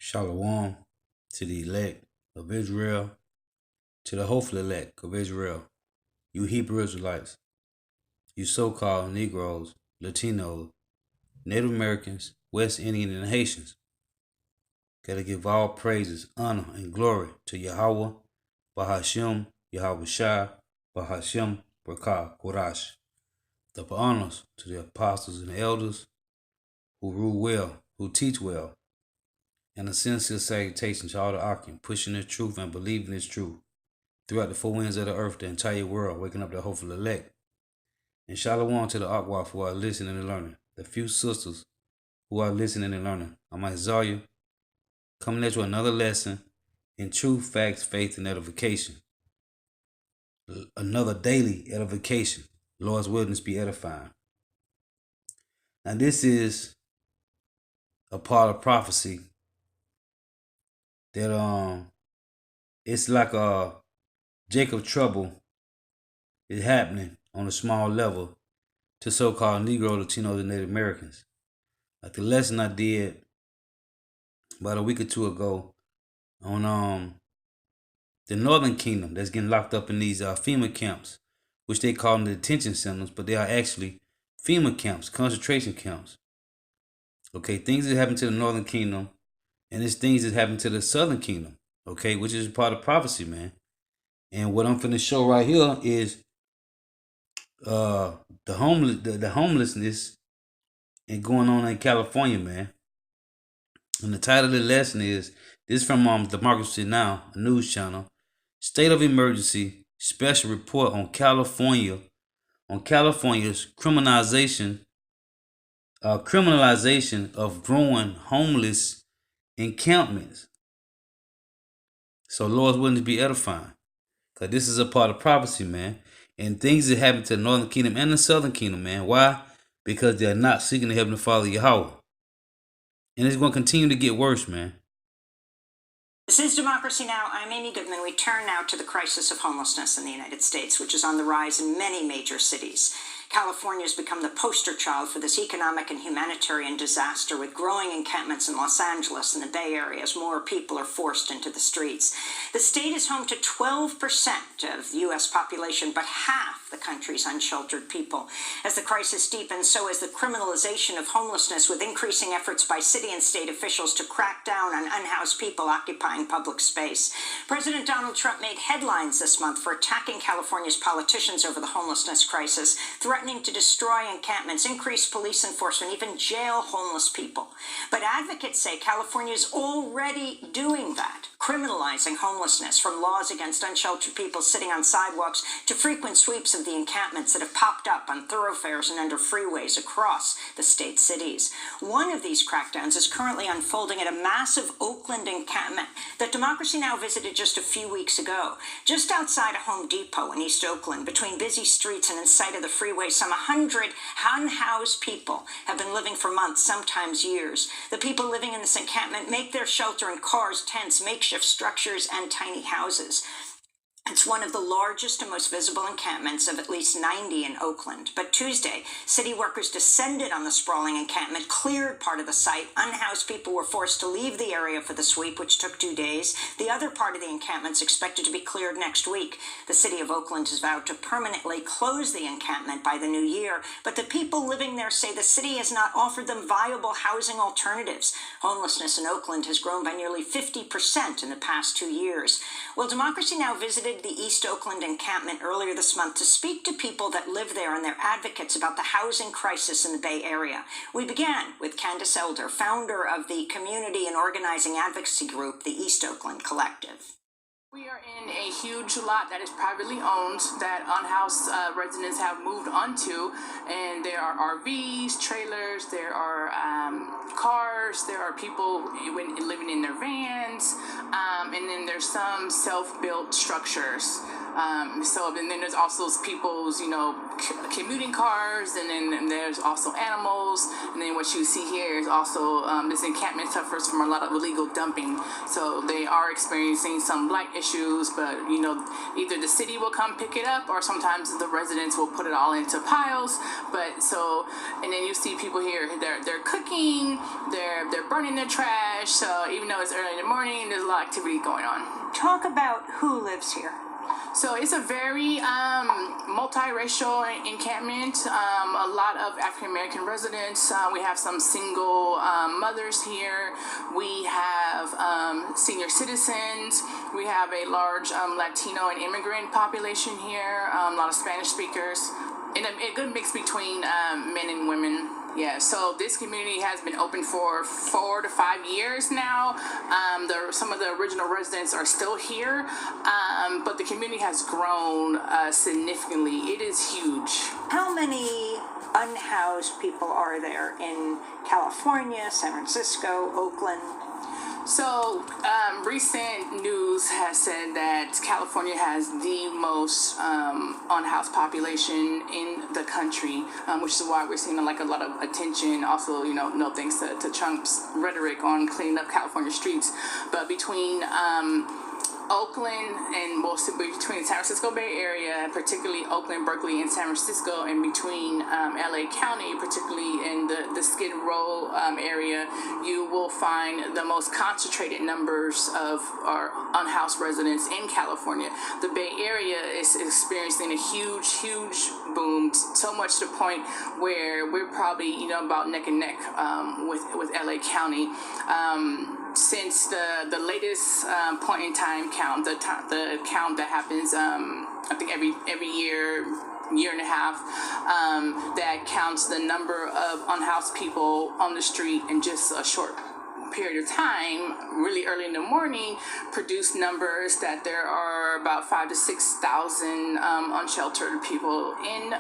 Shalom to the elect of Israel, to the hopeful elect of Israel, you Hebrew Israelites, you so-called Negroes, Latinos, Native Americans, West Indian, and Haitians. Gotta give all praises, honor, and glory to Yahweh, Bahashem, Yahweh Shai, Bahashem, Barakah, Korash. The honors to the apostles and elders who rule well, who teach well, and a sincere salutation to all the Akim, pushing the truth and believing this truth throughout the four winds of the earth, the entire world, waking up the hopeful elect. And shalom to the Akwaf who are listening and learning, the few sisters who are listening and learning. I'm Isaiah, coming at you another lesson in truth, facts, faith, and edification. Another daily edification. Lord's wilderness be edifying. Now this is a part of prophecy that it's like Jacob trouble is happening on a small level to so-called Negro, Latinos, and Native Americans. Like the lesson I did about a week or two ago on the Northern Kingdom that's getting locked up in these FEMA camps, which they call them the detention centers, but they are actually FEMA camps, concentration camps. Okay, things that happen to the Northern Kingdom, and it's things that happen to the Southern Kingdom, okay, which is part of prophecy, man. And what I'm finna show right here is the homelessness and going on in California, man. And the title of the lesson is this from Democracy Now, a news channel. State of emergency special report on California's criminalization of growing homeless encampments. So Lord's willing to be edifying, cause this is a part of prophecy, man. And things that happen to the Northern Kingdom and the Southern Kingdom, man. Why? Because they're not seeking the Heavenly Father Yahweh. And it's going to continue to get worse, man. This is Democracy Now! I'm Amy Goodman. We turn now to the crisis of homelessness in the United States, which is on the rise in many major cities. California has become the poster child for this economic and humanitarian disaster, with growing encampments in Los Angeles and the Bay Area as more people are forced into the streets. The state is home to 12% of the U.S. population, but half the country's unsheltered people. As the crisis deepens, so is the criminalization of homelessness, with increasing efforts by city and state officials to crack down on unhoused people occupying public space. President Donald Trump made headlines this month for attacking California's politicians over the homelessness crisis, threatening to destroy encampments, increase police enforcement, even jail homeless people. But advocates say California is already doing that, criminalizing homelessness, from laws against unsheltered people sitting on sidewalks to frequent sweeps of the encampments that have popped up on thoroughfares and under freeways across the state cities. One of these crackdowns is currently unfolding at a massive Oakland encampment that Democracy Now! Visited just a few weeks ago. Just outside a Home Depot in East Oakland, between busy streets and in sight of the freeway, some 100 unhoused people have been living for months, sometimes years. The people living in this encampment make their shelter in cars, tents, makeshift structures, and tiny houses. It's one of the largest and most visible encampments of at least 90 in Oakland. But Tuesday, city workers descended on the sprawling encampment, cleared part of the site. Unhoused people were forced to leave the area for the sweep, which took 2 days. The other part of the encampment is expected to be cleared next week. The city of Oakland has vowed to permanently close the encampment by the new year, but the people living there say the city has not offered them viable housing alternatives. Homelessness in Oakland has grown by nearly 50% in the past 2 years. Well, Democracy Now! Visited the East Oakland encampment earlier this month to speak to people that live there and their advocates about the housing crisis in the Bay Area. We began with Candace Elder, founder of the community and organizing advocacy group, the East Oakland Collective. We are in a huge lot that is privately owned that unhoused residents have moved onto, and there are RVs, trailers, there are cars, there are people living in their vans, and then there's some self-built structures. So and then there's also people's, commuting cars, and then there's also animals, and then what you see here is also this encampment suffers from a lot of illegal dumping. So they are experiencing some blight issues, but either the city will come pick it up, or sometimes the residents will put it all into piles. And then you see people here, they're cooking, they're burning their trash. So even though it's early in the morning, there's a lot of activity going on. Talk about who lives here. So it's a very multiracial encampment. A lot of African American residents. We have some single mothers here. We have senior citizens. We have a large Latino and immigrant population here. A lot of Spanish speakers, and a good mix between men and women. Yeah, so this community has been open for 4 to 5 years now. Some of the original residents are still here, but the community has grown significantly. It is huge. How many unhoused people are there in California, San Francisco, Oakland? So recent news has said that California has the most unhoused population in the country, which is why we're seeing a lot of attention. Also, no thanks to Trump's rhetoric on cleaning up California streets. But between Oakland and between the San Francisco Bay Area, particularly Oakland, Berkeley, and San Francisco, and between LA County, particularly in the Skid Row area, you will find the most concentrated numbers of our unhoused residents in California. The Bay Area is experiencing a huge boom, so much to the point where we're probably about neck and neck with LA County. Since the latest point in time count, the count that happens, I think every year and a half, that counts the number of unhoused people on the street in just a short period of time, really early in the morning, produced numbers that there are about 5,000 to 6,000 unsheltered people in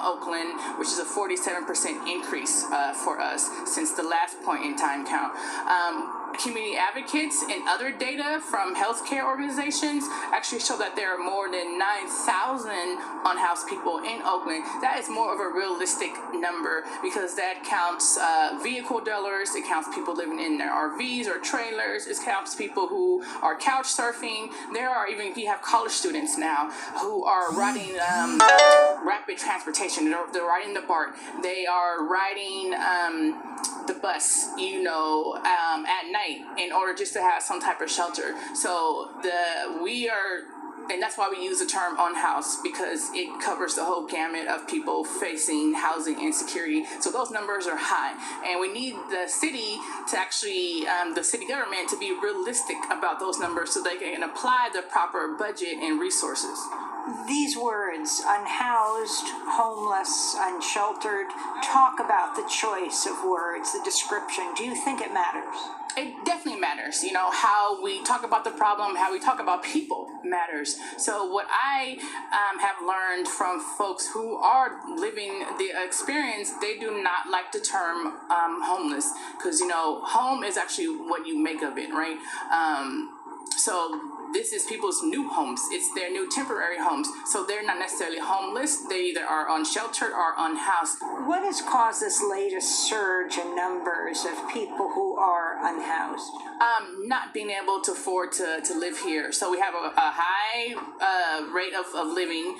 Oakland, which is a 47% increase for us since the last point in time count. Community advocates and other data from healthcare organizations actually show that there are more than 9,000 unhoused people in Oakland. That is more of a realistic number because that counts vehicle dwellers, it counts people living in their RVs or trailers, it counts people who are couch surfing. There are even, you have college students now who are riding rapid transportation. They're riding the BART. They are riding the bus, at night in order just to have some type of shelter. So and that's why we use the term unhoused, because it covers the whole gamut of people facing housing insecurity. So those numbers are high, and we need the city to actually, the city government to be realistic about those numbers so they can apply the proper budget and resources. These words, unhoused, homeless, unsheltered, talk about the choice of words, the description. Do you think it matters? It definitely matters. How we talk about the problem, how we talk about people matters. So what I have learned from folks who are living the experience, they do not like the term homeless because, home is actually what you make of it, right? So this is people's new homes. It's their new temporary homes. So they're not necessarily homeless. They either are unsheltered or unhoused. What has caused this latest surge in numbers of people who are unhoused? Not being able to afford to live here. So we have a high rate of living,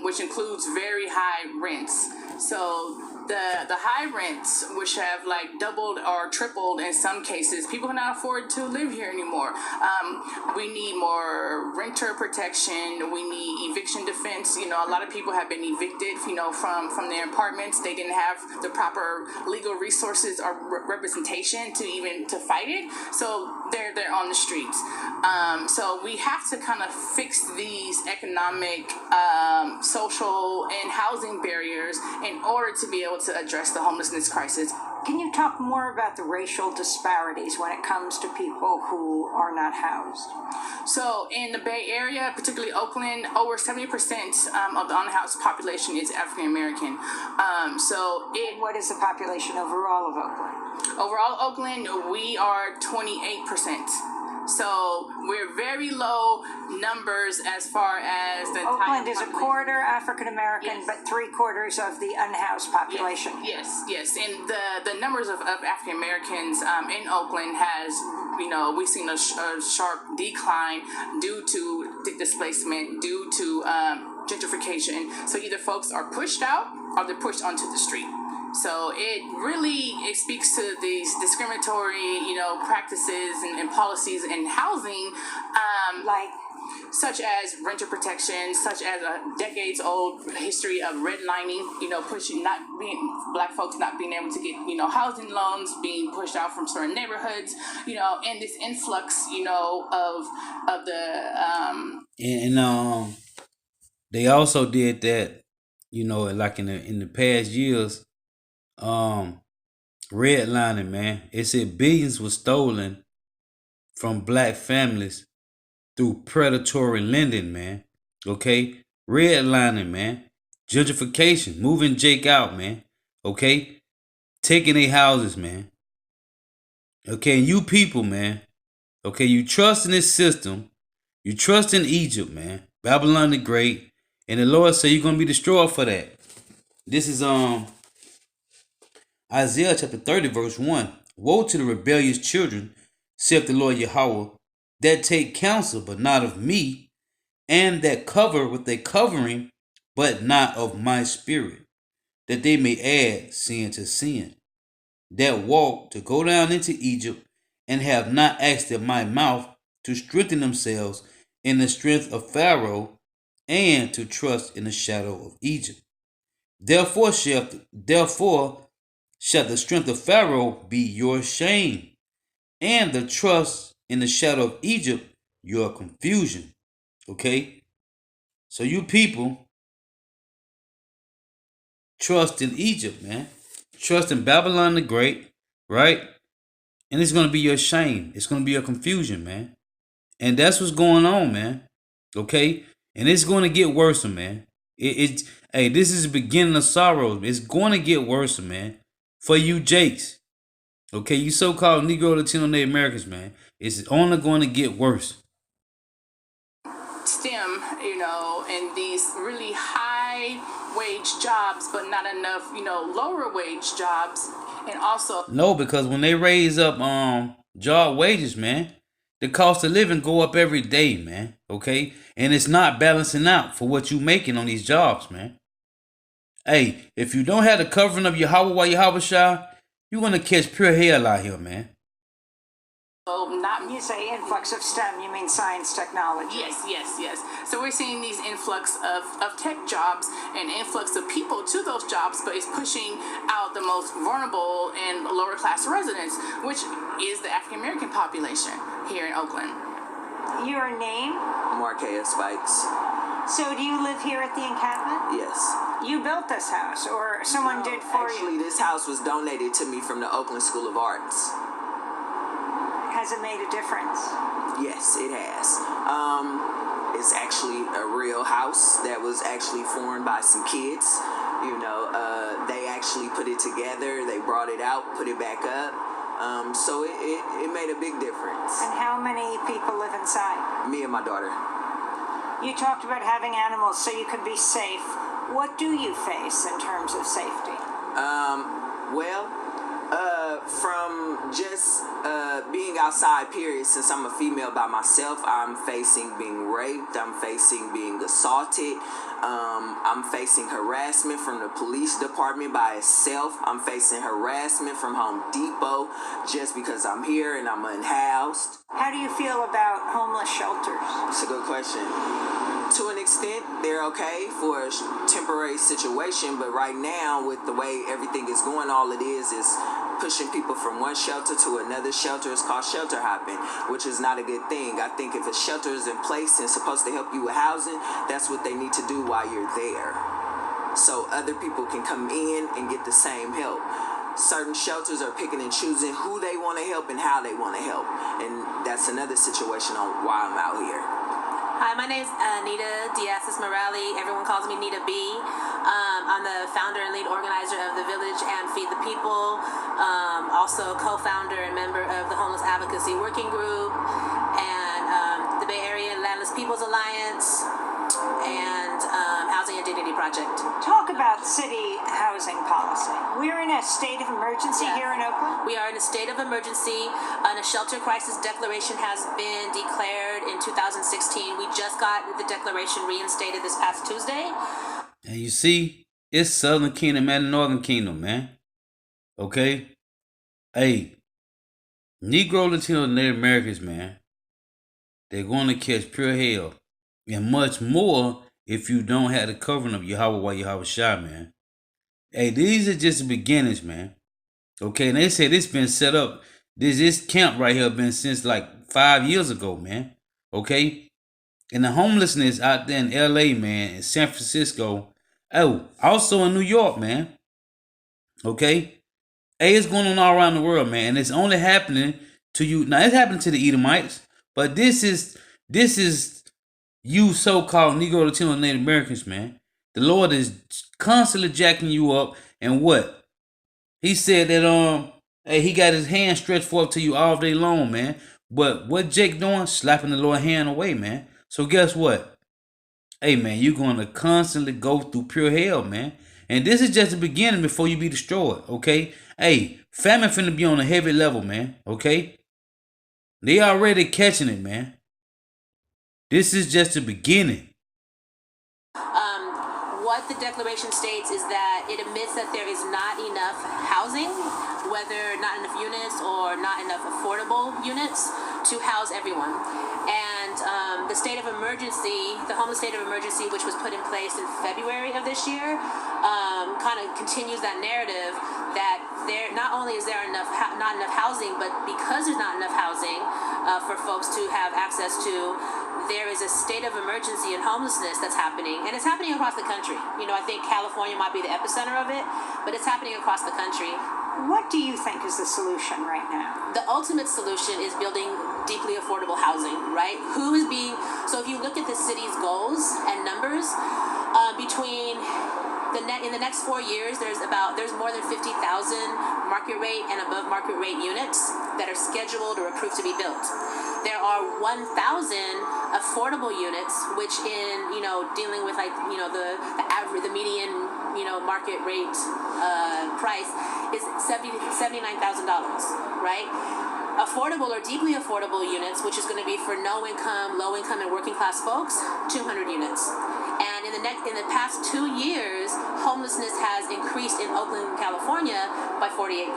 which includes very high rents. So the high rents, which have doubled or tripled in some cases, people cannot afford to live here anymore. We need more renter protection. We need eviction defense. A lot of people have been evicted, from their apartments. They didn't have the proper legal resources or representation to fight it. So they're on the streets. So we have to kind of fix these economic, social, and housing barriers in order to be able to address the homelessness crisis. Can you talk more about the racial disparities when it comes to people who are not housed? So in the Bay Area, particularly Oakland, over 70% of the unhoused population is African American. What is the population overall of Oakland? Overall, Oakland, we are 28%. So we're very low numbers as far as the Oakland entire is a population. quarter African American, Yes. but 3/4 of the unhoused population. Yes, and the numbers of African Americans in Oakland has, we've seen a sharp decline due to displacement, due to gentrification. So either folks are pushed out or they're pushed onto the street. So it speaks to these discriminatory, practices and policies in housing. Like, Such as renter protection, such as a decades-old history of redlining, black folks not being able to get, housing loans, being pushed out from certain neighborhoods, and this influx, of the And they also did that, like in the past years, redlining, man. It said billions were stolen from black families through predatory lending, man. Okay? Redlining, man. Gentrification, moving Jake out, man. Okay? Taking their houses, man. Okay, and you people, man. Okay, you trust in this system. You trust in Egypt, man. Babylon the Great. And the Lord said you're gonna be destroyed for that. This is Isaiah chapter 30, verse 1. Woe to the rebellious children, saith the Lord Yahweh, that take counsel, but not of me, and that cover with a covering, but not of my spirit, that they may add sin to sin, that walk to go down into Egypt, and have not asked at my mouth to strengthen themselves in the strength of Pharaoh, and to trust in the shadow of Egypt. Therefore shall the strength of Pharaoh be your shame, and the trust in the shadow of Egypt your confusion. Okay? So you people trust in Egypt, man. Trust in Babylon the Great, right? And it's going to be your shame. It's going to be your confusion, man. And that's what's going on, man. Okay? And it's going to get worse, man. Hey, this is the beginning of sorrows. It's going to get worse, man. For you Jakes. Okay, you so-called Negro, Latino, Native Americans, man. It's only going to get worse. STEM, and these really high wage jobs, but not enough, lower wage jobs. And also, No, because when they raise up job wages, man, the cost of living go up every day, man. Okay? And it's not balancing out for what you making on these jobs, man. Hey, if you don't have the covering of Yahweh Yahweh Shah, you're gonna catch pure hell out here, man. not you say influx of STEM, you mean science, technology. Yes. So we're seeing these influx of tech jobs and influx of people to those jobs, but it's pushing out the most vulnerable and lower class residents, which is the African American population here in Oakland. Your name? Marquez Spikes. So do you live here at the encampment? Yes. You built this house, or someone did for you? Actually, this house was donated to me from the Oakland School of Arts. Has it made a difference? Yes, it has. It's actually a real house that was actually formed by some kids. They actually put it together. They brought it out, put it back up. So it made a big difference. And how many people live inside? Me and my daughter. You talked about having animals so you could be safe. What do you face in terms of safety? From just being outside, period, since I'm a female by myself, I'm facing being raped, I'm facing being assaulted, I'm facing harassment from the police department by itself, I'm facing harassment from Home Depot just because I'm here and I'm unhoused. How do you feel about homeless shelters? It's a good question. To an extent, they're okay for a temporary situation, but right now, with the way everything is going, all it is pushing people from one shelter to another shelter. It's called shelter hopping, which is not a good thing. I think if a shelter is in place and supposed to help you with housing, that's what they need to do while you're there, so other people can come in and get the same help. Certain shelters are picking and choosing who they want to help and how they want to help, and that's another situation on why I'm out here. Hi, my name is Nita Diazis Morale. Everyone calls me Nita B. I'm the founder and lead organizer of The Village and Feed the People. also co-founder and member of the Homeless Advocacy Working Group and the Bay Area Landless Peoples Alliance and Housing and Dignity Project. Talk about city housing policy. We're in a state of emergency here in Oakland. We are in a state of emergency, and a shelter crisis declaration has been declared in 2016. We just got the declaration reinstated this past Tuesday. And you see, it's Southern Kingdom and Northern Kingdom, man. Okay? Hey, Negro, Latino, and Native Americans, man, they're going to catch pure hell. And much more if you don't have the covering of Yahweh Shai, man. Hey, these are just the beginnings, man. Okay, and they said it's been set up. This camp right here been since like 5 years ago, man. Okay? And the homelessness out there in LA, man, in San Francisco. Oh, also in New York, man. Okay? Hey, it's going on all around the world, man. And it's only happening to you. Now, it's happening to the Edomites. But this is you so-called Negro, Latino, and Native Americans, man. The Lord is constantly jacking you up. And what? He said that hey, he got his hand stretched forth to you all day long, man. But what Jake doing? Slapping the Lord's hand away, man. So guess what? Hey, man, you're going to constantly go through pure hell, man. And this is just the beginning before you be destroyed, okay? Hey, famine finna be on a heavy level, man, okay? They already catching it, man. This is just the beginning. What the declaration states is that it admits that there is not enough housing, whether not enough units or not enough affordable units to house everyone. And the state of emergency, the homeless state of emergency, which was put in place in February of this year, kind of continues that narrative that there not only is there not enough housing, but because there's not enough housing for folks to have access to, there is a state of emergency and homelessness that's happening, and it's happening across the country. You know, I think California might be the epicenter of it, but it's happening across the country. What do you think is the solution right now? The ultimate solution is building deeply affordable housing, right? So if you look at the city's goals and numbers, in the next 4 years, there's more than 50,000 market rate and above market rate units that are scheduled or approved to be built. There are 1,000 affordable units, which in, dealing with the median, market rate price is $79,000, right? Affordable or deeply affordable units, which is going to be for low income, and working class folks, 200 units. And in the past 2 years, homelessness has increased in Oakland, California by 48%.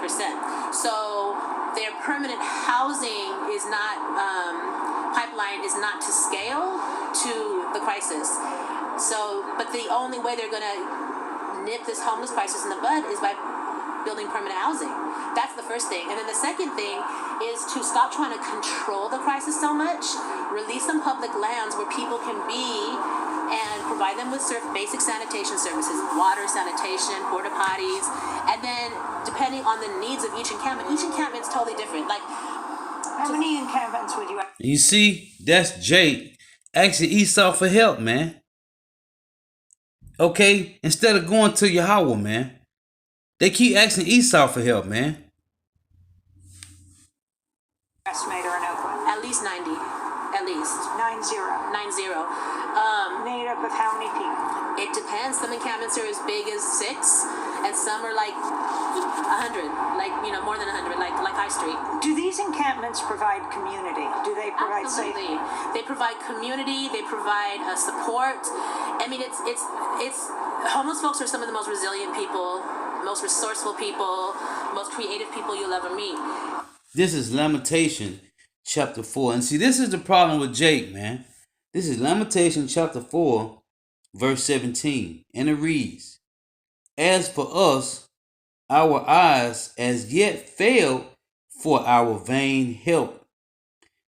So their permanent housing pipeline is not to scale to the crisis. But the only way they're going to nip this homeless crisis in the bud is by building permanent housing. That's the first thing. And then the second thing is to stop trying to control the crisis so much, release some public lands where people can be and provide them with basic sanitation services, water, sanitation, porta potties, and then depending on the needs of each encampment is totally different. Like, how many encampments would you have? You see, that's Jake asking Esau for help, man. Okay? Instead of going to Yahweh, man. They keep asking Esau for help, man. Estimator in Oakland? At least 90. At least. 90. 90. Made up of how many people? It depends. Some encampments are as big as 6, and some are like 100, more than 100, like High Street. Do these encampments provide community? Do they provide Absolutely. safety? They provide community. They provide support. I mean, it's homeless folks are some of the most resilient people, most resourceful people, most creative people you'll ever meet. This is Lamentation chapter 4. And see, this is the problem with Jake, man. This is Lamentation chapter 4, verse 17. And it reads, "As for us, our eyes as yet failed for our vain help.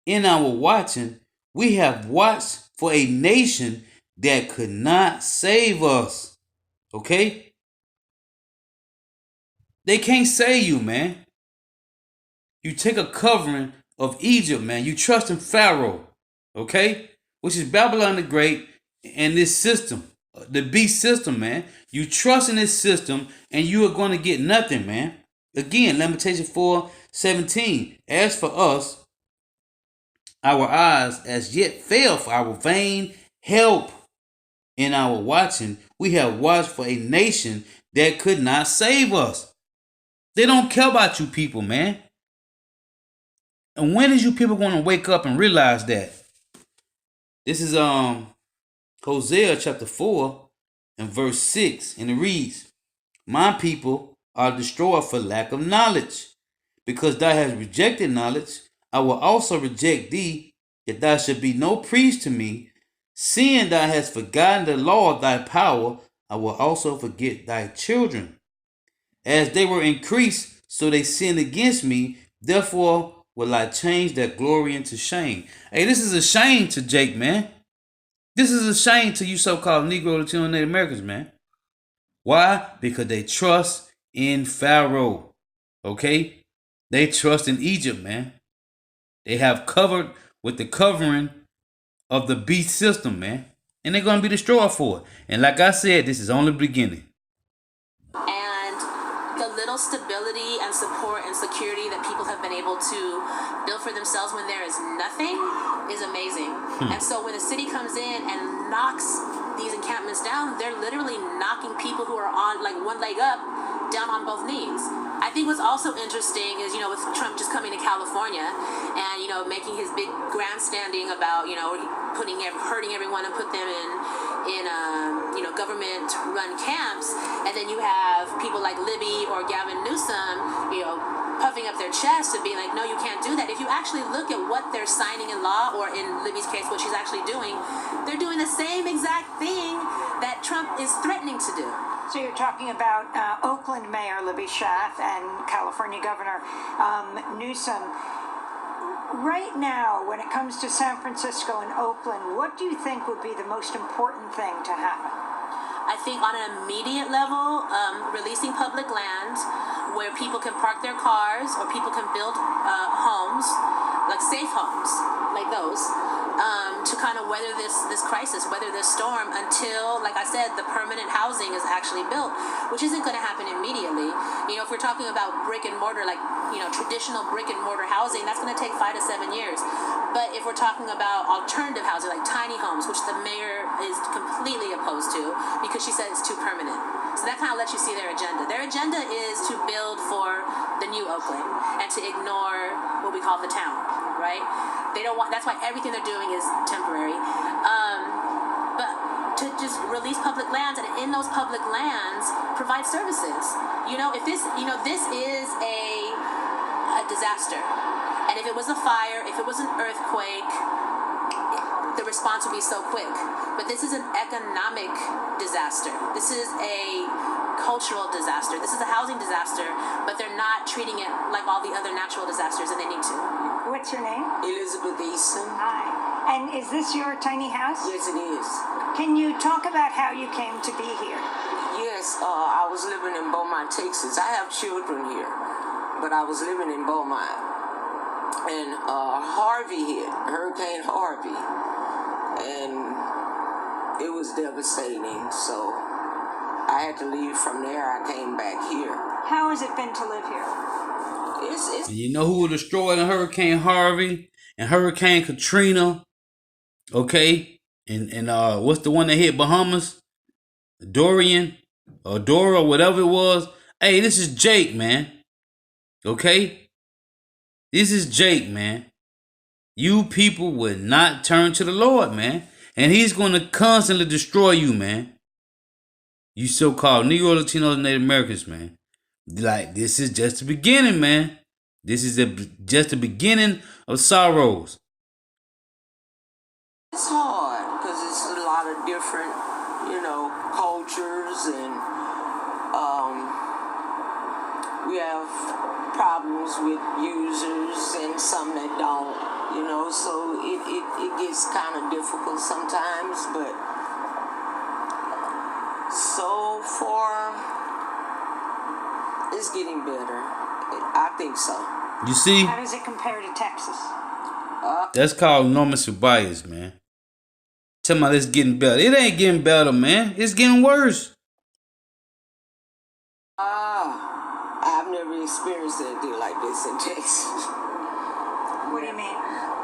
In our watching, we have watched for a nation that could not save us." Okay? They can't save you, man. You take a covering of Egypt, man. You trust in Pharaoh, okay? Which is Babylon the Great and this system, the beast system, man. You trust in this system and you are going to get nothing, man. Again, Lamentation 4:17. As for us, our eyes as yet fail for our vain help in our watching. We have watched for a nation that could not save us. They don't care about you people, man. And when is you people going to wake up and realize that? This is Hosea chapter 4 and verse 6, and it reads, My people are destroyed for lack of knowledge. Because thou hast rejected knowledge, I will also reject thee, that thou should be no priest to me. Seeing thou hast forgotten the law of thy power, I will also forget thy children. As they were increased, so they sinned against me. Therefore will I change their glory into shame. Hey, this is a shame to Jake, man. This is a shame to you so-called Negro, Latino, and Native Americans, man. Why? Because they trust in Pharaoh. Okay? They trust in Egypt, man. They have covered with the covering of the beast system, man. And they're going to be destroyed for it. And like I said, this is only the beginning. And the little stability and support and security that people have been able to build for themselves when there is nothing is amazing. And so when the city comes in and knocks these encampments down, they're literally knocking people who are on like one leg up down on both knees. I think what's also interesting is, with Trump just coming to California and, making his big grandstanding about, hurting everyone and put them in government-run camps, and then you have people like Libby or Gavin Newsom, puffing up their chest and being like, no, you can't do that. If you actually look at what they're signing in law, or in Libby's case, what she's actually doing, they're doing the same exact thing that Trump is threatening to do. So you're talking about Oakland Mayor Libby Schaaf and California Governor Newsom. Right now, when it comes to San Francisco and Oakland, what do you think would be the most important thing to happen? I think on an immediate level, releasing public land where people can park their cars or people can build homes, like safe homes, like those, to kind of weather this crisis, weather this storm until, like I said, the permanent housing is actually built, which isn't going to happen immediately. If we're talking about brick and mortar, like, traditional brick and mortar housing, that's going to take 5 to 7 years. But if we're talking about alternative housing, like tiny homes, which the mayor is completely opposed to because she said it's too permanent. So that kind of lets you see their agenda. Their agenda is to build for the new Oakland and to ignore what we call the town, right? They don't want. That's why everything they're doing is temporary. But to just release public lands, and in those public lands, provide services. If this, this is a disaster. And if it was a fire, if it was an earthquake, the response would be so quick. But this is an economic disaster. This is a cultural disaster. This is a housing disaster, but they're not treating it like all the other natural disasters, and they need to. What's your name? Elizabeth Easton. Hi. And is this your tiny house? Yes, it is. Can you talk about how you came to be here? Yes, I was living in Beaumont, Texas. I have children here, but I was living in Beaumont. And Harvey hit, Hurricane Harvey, and it was devastating. So I had to leave from there. I came back here. How has it been to live here? And you know who was destroyed in Hurricane Harvey and Hurricane Katrina? Okay, and what's the one that hit Bahamas? Dorian or Dora, whatever it was. Hey, this is Jake, man. Okay. This is Jake, man. You people would not turn to the Lord, man. And he's going to constantly destroy you, man. You so-called Negro, Latinos, and Native Americans, man. Like, this is just the beginning, man. This is just the beginning of sorrows. It's hard because it's a lot of different, cultures, and we have problems with users and some that don't, so it gets kind of difficult sometimes, but so far it's getting better. I think so. You see? How does it compare to Texas? That's called normative bias, man. Tell me it's getting better. It ain't getting better, man. It's getting worse. I've never never experienced anything like this in Texas. What do you mean?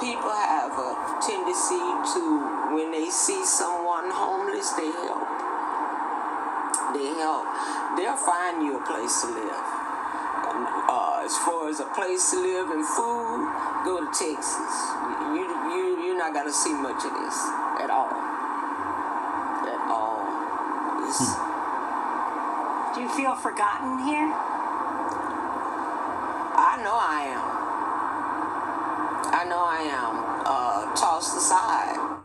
People have a tendency to, when they see someone homeless, they help. They'll find you a place to live. As far as a place to live and food, go to Texas. You're not gonna see much of this at all. At all. Do you feel forgotten here? I know I am. Tossed aside.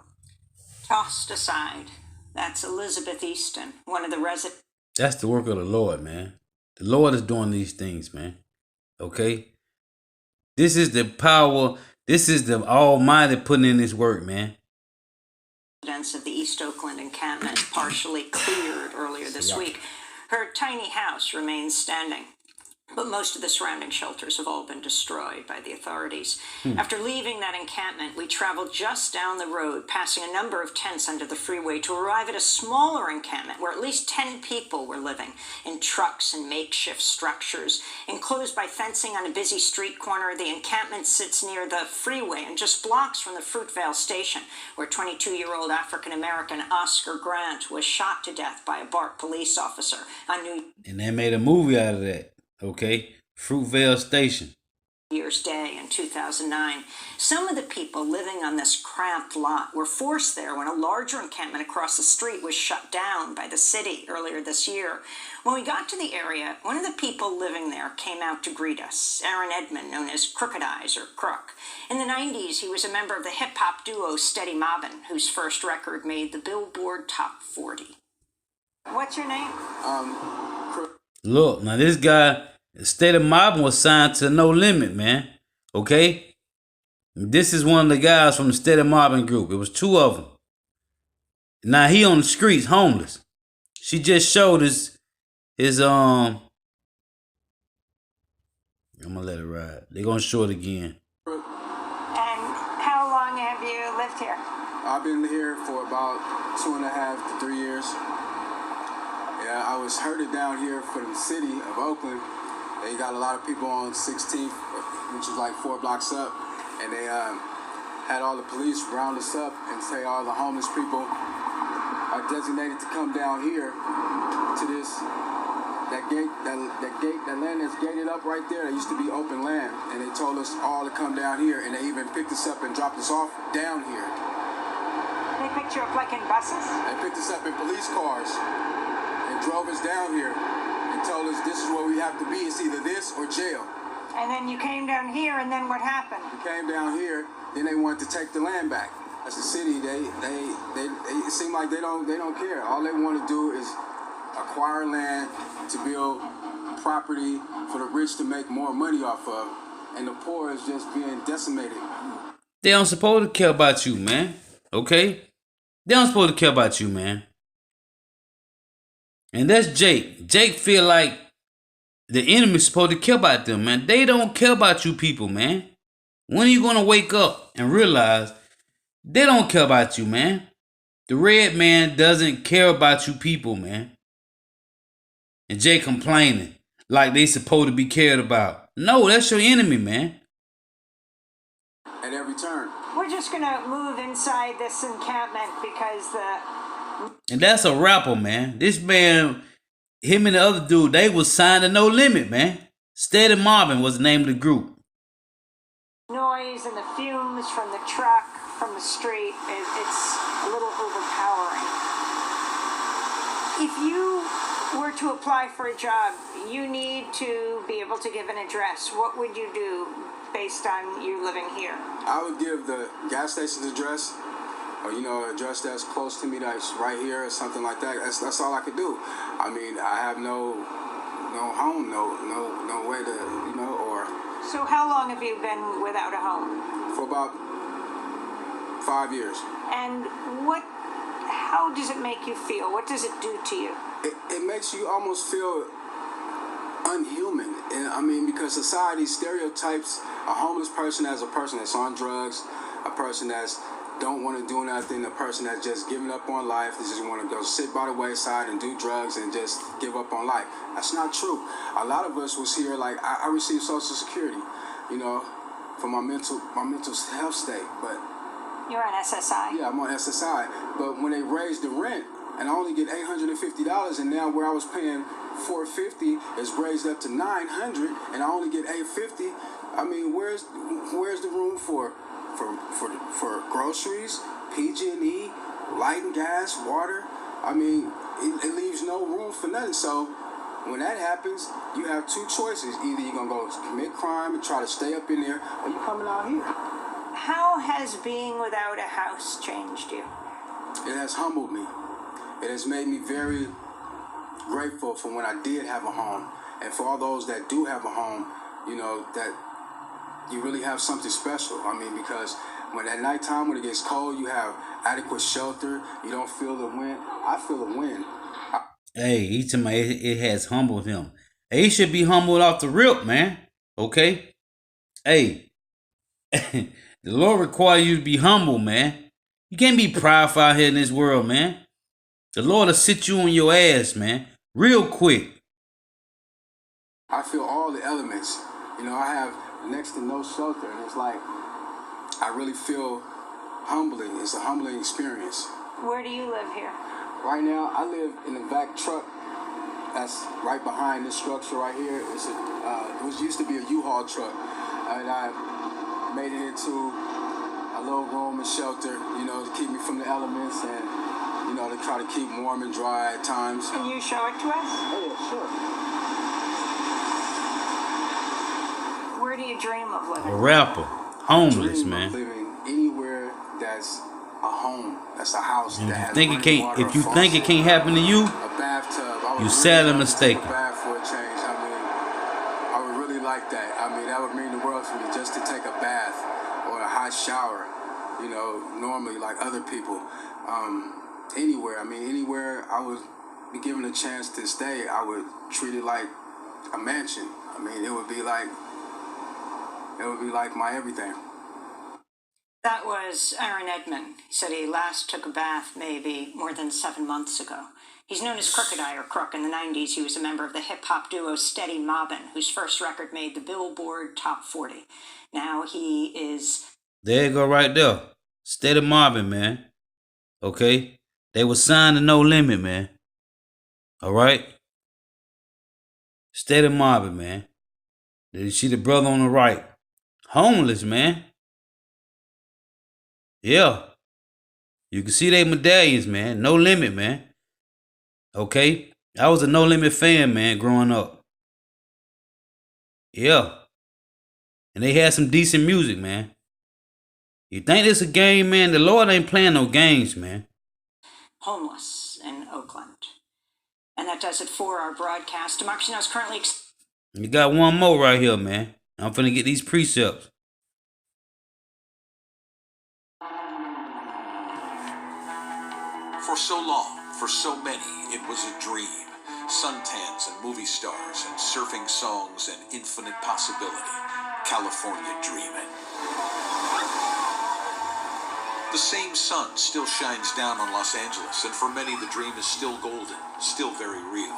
Tossed aside. That's Elizabeth Easton, one of the residents. That's the work of the Lord, man. The Lord is doing these things, man. Okay? This is the power. This is the Almighty putting in this work, man. Of the East Oakland encampment partially cleared earlier this week. Her tiny house remains standing, but most of the surrounding shelters have all been destroyed by the authorities. After leaving that encampment, we traveled just down the road, passing a number of tents under the freeway to arrive at a smaller encampment where at least 10 people were living in trucks and makeshift structures. Enclosed by fencing on a busy street corner, the encampment sits near the freeway and just blocks from the Fruitvale station, where 22-year-old African-American Oscar Grant was shot to death by a BART police officer on New And they made a movie out of that. Okay? Fruitvale Station. Year's Day in 2009. Some of the people living on this cramped lot were forced there when a larger encampment across the street was shut down by the city earlier this year. When we got to the area, one of the people living there came out to greet us, Aaron Edmond, known as Crooked Eyes or Crook. In the 90s, he was a member of the hip-hop duo Steady Mobbin', whose first record made the Billboard Top 40. What's your name? Look, now this guy, State of Mobbin' was signed to No Limit, man. Okay? This is one of the guys from the State of Mobbin' group. It was two of them. Now he on the streets, homeless. She just showed his I'm gonna let it ride. They're gonna show it again. And how long have you lived here? I've been here for about 2.5 to 3 years. Yeah, I was herded down here for the city of Oakland. They got a lot of people on 16th, which is like 4 blocks up, and they had all the police round us up and say all the homeless people are designated to come down here to this that land that's gated up right there. That used to be open land, and they told us all to come down here, and they even picked us up and dropped us off down here. They picked you up like in buses? They picked us up in police cars and drove us down here and told us this is where we have to be. It's either this or jail. And then you came down here, and then what happened? We came down here, then they wanted to take the land back. As a city, they it seemed like they don't care. All they want to do is acquire land to build property for the rich to make more money off of, and the poor is just being decimated. They don't supposed to care about you, man. Okay? They don't supposed to care about you, man. And that's Jake. Jake feel like the enemy's supposed to care about them, man. They don't care about you people, man. When are you going to wake up and realize they don't care about you, man? The red man doesn't care about you people, man. And Jake complaining like they supposed to be cared about. No, that's your enemy, man. At every turn. We're just going to move inside this encampment because And that's a rapper, man. This man, him and the other dude, they was signed to No Limit, man. Steady Mobbin' was the name of the group. Noise and the fumes from the truck, from the street, it's a little overpowering. If you were to apply for a job, you need to be able to give an address. What would you do based on you living here? I would give the gas station's address, or an address that's close to me, that's right here, or something like that. That's all I could do. I mean, I have no home, no way to, or. So how long have you been without a home? For about 5 years. And how does it make you feel? What does it do to you? It makes you almost feel unhuman. And I mean, because society stereotypes a homeless person as a person that's on drugs, a person that's don't want to do nothing, a person that's just giving up on life, they just want to go sit by the wayside and do drugs and just give up on life. That's not true. A lot of us was here, like, I received Social Security, you know, for my mental health state, but... You're on SSI. Yeah, I'm on SSI, but when they raised the rent, and I only get $850, and now where I was paying $450 is raised up to $900, and I only get $850. I mean, where's the room for groceries, PG&E, light and gas, water? I mean, it leaves no room for nothing. So when that happens, you have two choices: either you're gonna go commit crime and try to stay up in there, or you coming out here. How has being without a house changed you? It has humbled me. It has made me very grateful for when I did have a home. And for all those that do have a home, you know, that you really have something special. I mean, because when at nighttime, when it gets cold, you have adequate shelter. You don't feel the wind. I feel the wind. Hey, he told me it has humbled him. Hey, he should be humbled off the rip, man. Okay? Hey, the Lord requires you to be humble, man. You can't be prideful out here in this world, man. The Lord will sit you on your ass, man, real quick. I feel all the elements. You know, I have next to no shelter, and it's like, I really feel humbling. It's a humbling experience. Where do you live here? Right now, I live in the back truck that's right behind this structure right here. It used to be a U-Haul truck, and I made it into a little room and shelter, you know, to keep me from the elements and, you know, to try to keep warm and dry at times. Can you show it to us? Oh, yeah, sure. Where do you dream of living? A rapper, homeless, Dream man. of living anywhere that's a home, that's a house. And that if has you think it running can't, water, if you a think it faucet, can't happen to you, a bathtub. I would you really sadly love to take mistaken. a bath for a change. I mean, I would really like that. I mean, that would mean the world to me, just to take a bath or a hot shower. You know, normally like other people, anywhere. I mean, anywhere I would be given a chance to stay, I would treat it like a mansion. I mean, it would be like my everything. That was Aaron Edmond. He said he last took a bath maybe more than 7 months ago. He's known as Crooked Eye or Crook. In the 90s, he was a member of the hip-hop duo Steady Mobbin', whose first record made the Billboard Top 40. Now he is... There you go right there. Steady Mobbin', man. Okay? They were signed to No Limit, man. All right? Steady Mobbin', man. Did you see the brother on the right? Homeless, man. Yeah. You can see they medallions, man. No Limit, man. Okay? I was a No Limit fan, man, growing up. Yeah. And they had some decent music, man. You think this a game, man? The Lord ain't playing no games, man. homeless in Oakland. And that does it for our broadcast. Democracy Now! Is currently... You got one more right here, man. I'm finna get these precepts. For so long, for so many, it was a dream. Suntans and movie stars and surfing songs and infinite possibility. California dreaming. The same sun still shines down on Los Angeles, and for many the dream is still golden, still very real.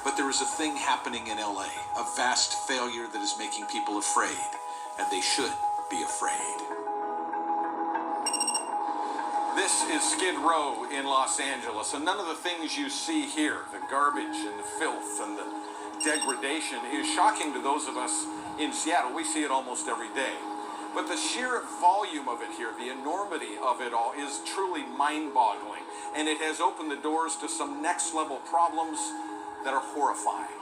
But there is a thing happening in LA, a vast failure that is making people afraid, and they should be afraid. This is Skid Row in Los Angeles, and none of the things you see here, the garbage and the filth and the degradation, is shocking to those of us in Seattle. We see it almost every day. But the sheer volume of it here, the enormity of it all, is truly mind-boggling. And it has opened the doors to some next-level problems that are horrifying.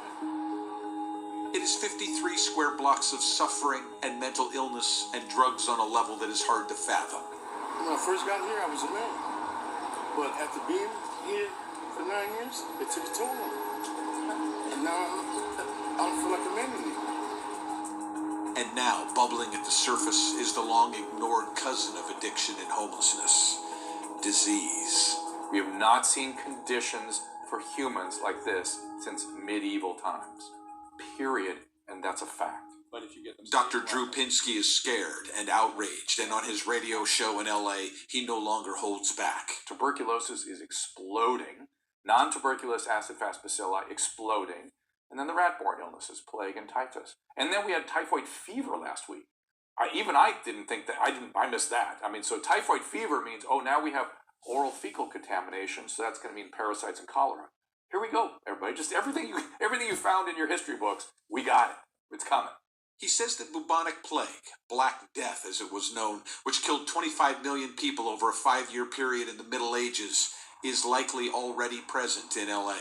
It is 53 square blocks of suffering and mental illness and drugs on a level that is hard to fathom. When I first got here, I was a man. But after being here for 9 years, it took a toll on me. And now I don't feel like a man anymore. And now, bubbling at the surface, is the long-ignored cousin of addiction and homelessness: disease. We have not seen conditions for humans like this since medieval times. Period. And that's a fact. But if you get them, Dr. Drew Pinsky is scared and outraged, and on his radio show in LA, he no longer holds back. tuberculosis is exploding. Non-tuberculous acid-fast bacilli exploding. And then the rat-borne illnesses, plague and typhus. And then we had typhoid fever last week. I didn't think that, I missed that. I mean, so typhoid fever means, now we have oral fecal contamination, so that's going to mean parasites and cholera. Here we go, everybody. Just everything you found in your history books, we got it. It's coming. He says that bubonic plague, Black Death as it was known, which killed 25 million people over a 5-year period in the Middle Ages, is likely already present in LA.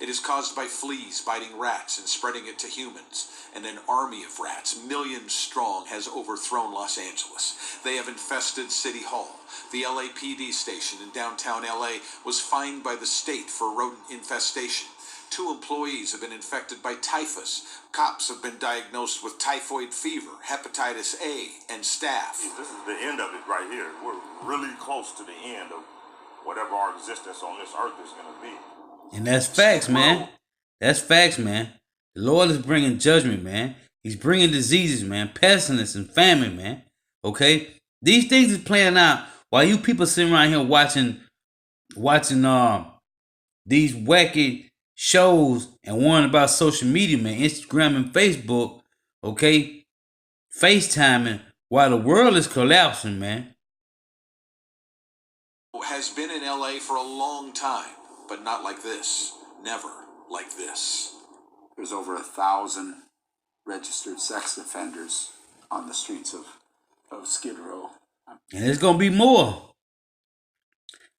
It is caused by fleas biting rats and spreading it to humans, and an army of rats, millions strong, has overthrown Los Angeles. They have infested City Hall. The LAPD station in downtown LA was fined by the state for rodent infestation. 2 employees have been infected by typhus. Cops have been diagnosed with typhoid fever, hepatitis A, and staph. This is the end of it right here. We're really close to the end of whatever our existence on this earth is going to be. And that's facts, man. That's facts, man. The Lord is bringing judgment, man. He's bringing diseases, man. Pestilence and famine, man. Okay? These things is playing out while you people sitting around here watching these wacky shows and worrying about social media, man. Instagram and Facebook, okay? FaceTiming while the world is collapsing, man. Has been in LA for a long time, but not like this. Never like this. There's over 1,000 registered sex offenders on the streets of Skid Row. And there's gonna be more.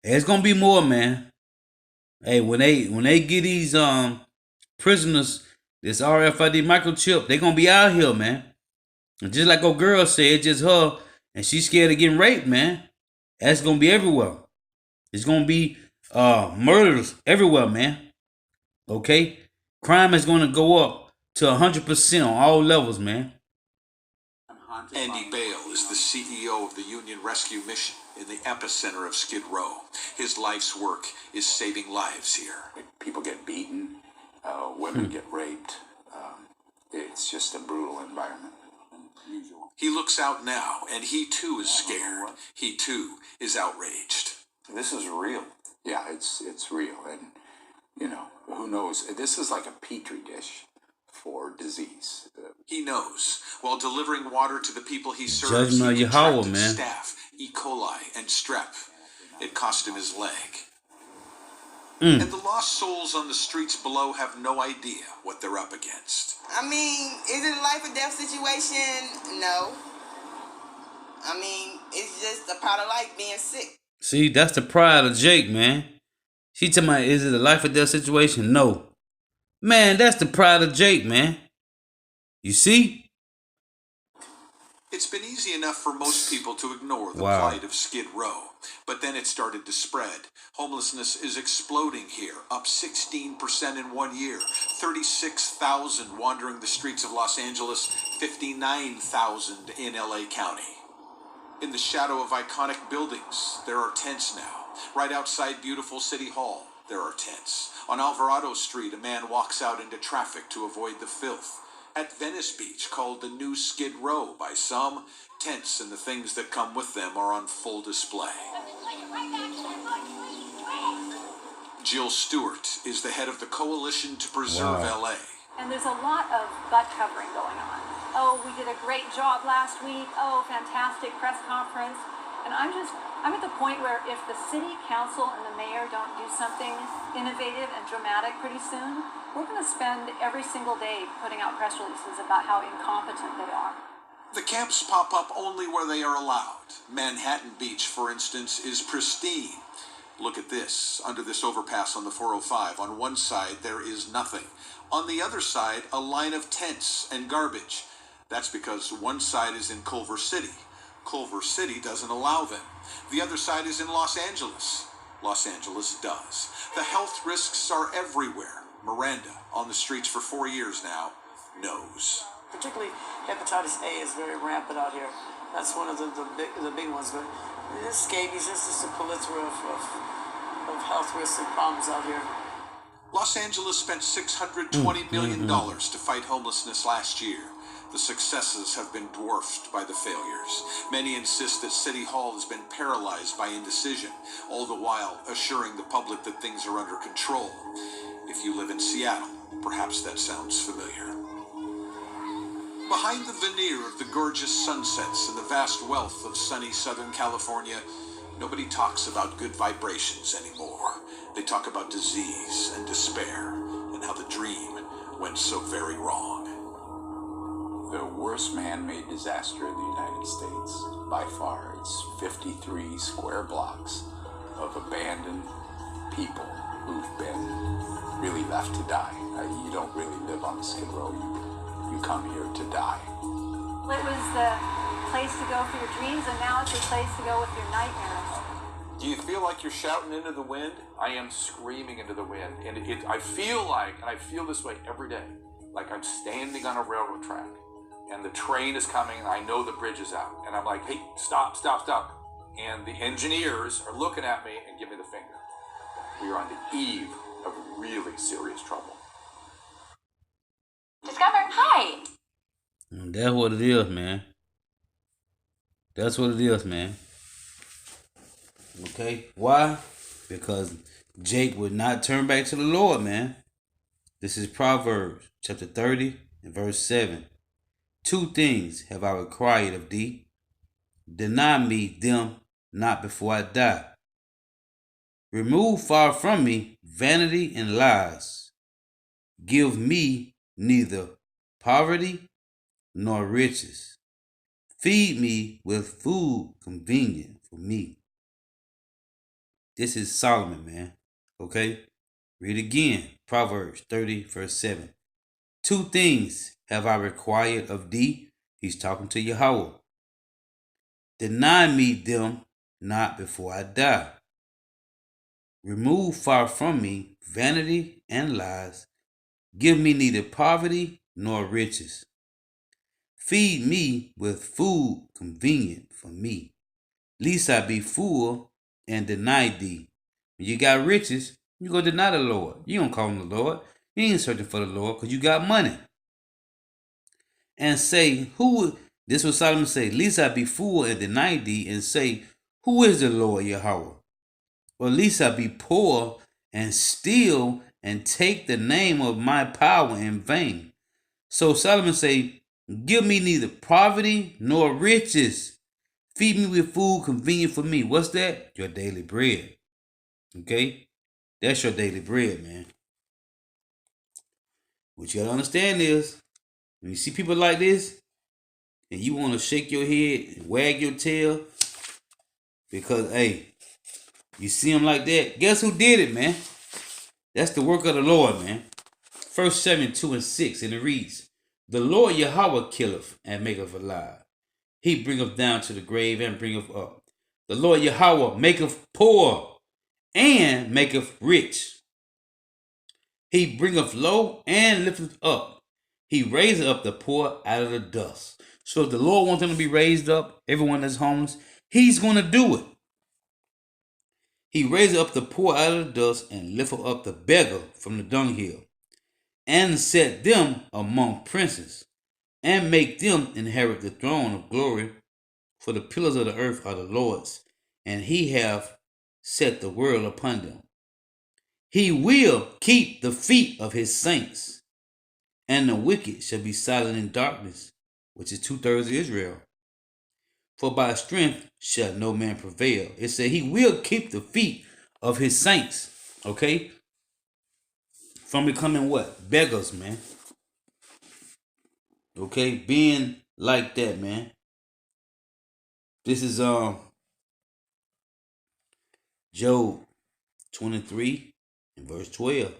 There's gonna be more, man. Hey, when they get these prisoners this RFID microchip, they gonna be out here, man. And just like old girl said, just her, and she's scared of getting raped, man. That's gonna be everywhere. It's gonna be murders everywhere, man. Okay? Crime is gonna go up to 100% on all levels, man. Andy Bale is the CEO of the Union Rescue Mission in the epicenter of Skid Row. His life's work is saving lives here. People get beaten, women get raped. It's just a brutal environment. Usual. He looks out now, and he too is scared. He too is outraged. This is real. Yeah, it's real, and who knows? This is like a petri dish for disease. He knows. While delivering water to the people he serves, Judgment he of Yahweh, contracted man. staph, E. coli, and strep. It cost him his leg. Mm. And the lost souls on the streets below have no idea what they're up against. I mean, is it a life or death situation? No. I mean, it's just a part of life being sick. See, that's the pride of Jake, man. She talking about, is it a life or death situation? No. Man, that's the pride of Jake, man. You see? It's been easy enough for most people to ignore the Wow. plight of Skid Row. But then it started to spread. Homelessness is exploding here, up 16% in 1 year. 36,000 wandering the streets of Los Angeles, 59,000 in LA County. In the shadow of iconic buildings, there are tents now. Right outside beautiful City Hall, there are tents. On Alvarado Street, a man walks out into traffic to avoid the filth. At Venice Beach, called the New Skid Row by some, tents and the things that come with them are on full display. Jill Stewart is the head of the Coalition to Preserve Wow. LA. And there's a lot of butt covering going on. Oh, we did a great job last week. Oh, fantastic press conference. And I'm at the point where if the city council and the mayor don't do something innovative and dramatic pretty soon, we're going to spend every single day putting out press releases about how incompetent they are. The camps pop up only where they are allowed. Manhattan Beach, for instance, is pristine. Look at this. Under this overpass on the 405, on one side there is nothing. On the other side, a line of tents and garbage. That's because one side is in Culver City. Culver City doesn't allow them. The other side is in Los Angeles. Los Angeles does. The health risks are everywhere. Miranda, on the streets for 4 years now, knows. Particularly hepatitis A is very rampant out here. That's one of the big ones. But this scabies, this is a plethora of health risks and problems out here. Los Angeles spent $620 million to fight homelessness last year. The successes have been dwarfed by the failures. Many insist that City Hall has been paralyzed by indecision, all the while assuring the public that things are under control. If you live in Seattle, perhaps that sounds familiar. Behind the veneer of the gorgeous sunsets and the vast wealth of sunny Southern California, nobody talks about good vibrations anymore. They talk about disease and despair and how the dream went so very wrong. The worst man-made disaster in the United States, by far, it's 53 square blocks of abandoned people who've been really left to die. You don't really live on Skid Row. You come here to die. It was the place to go for your dreams, and now it's the place to go with your nightmares. Do you feel like you're shouting into the wind? I am screaming into the wind. And I feel like, and I feel this way every day, like I'm standing on a railroad track and the train is coming and I know the bridge is out. And I'm like, hey, stop, stop, stop. And the engineers are looking at me and give me the finger. We are on the eve of really serious trouble. Discover. Hi. That's what it is, man. That's what it is, man. Okay? Why? Because Jake would not turn back to the Lord, man. This is Proverbs chapter 30 and verse 7. 2 things have I required of thee. Deny me them not before I die. Remove far from me vanity and lies. Give me neither poverty nor riches. Feed me with food convenient for me. This is Solomon, man. Okay? Read again. Proverbs 30, verse 7. 2 things have I required of thee. He's talking to Yahweh. Deny me them not before I die. Remove far from me vanity and lies. Give me neither poverty nor riches. Feed me with food convenient for me. Lest I be full and deny thee. When you got riches, you go deny the Lord. You don't call him the Lord. You ain't searching for the Lord because you got money. And say, this was Solomon say, lest I be full and deny thee, and say, who is the Lord Yahweh? Or lest I be poor and steal and take the name of my power in vain. So Solomon say, give me neither poverty nor riches. Feed me with food convenient for me. What's that? Your daily bread. Okay? That's your daily bread, man. What you gotta understand is, when you see people like this, and you want to shake your head and wag your tail, because, hey, you see them like that, guess who did it, man? That's the work of the Lord, man. 1 Samuel 2 and 6, and it reads, the Lord Yahweh killeth and maketh alive. He bringeth down to the grave and bringeth up. The Lord Yahweh maketh poor and maketh rich. He bringeth low and lifteth up. He raiseth up the poor out of the dust. So if the Lord wants them to be raised up, everyone that's homeless, he's going to do it. He raiseth up the poor out of the dust and lifteth up the beggar from the dunghill, and set them among princes, and make them inherit the throne of glory. For the pillars of the earth are the Lord's, and he hath set the world upon them. He will keep the feet of his saints, and the wicked shall be silent in darkness, which is 2/3 of Israel. For by strength shall no man prevail. It said he will keep the feet of his saints, okay? From becoming what? Beggars, man. Okay? Being like that, man. This is Job 23 and verse 12.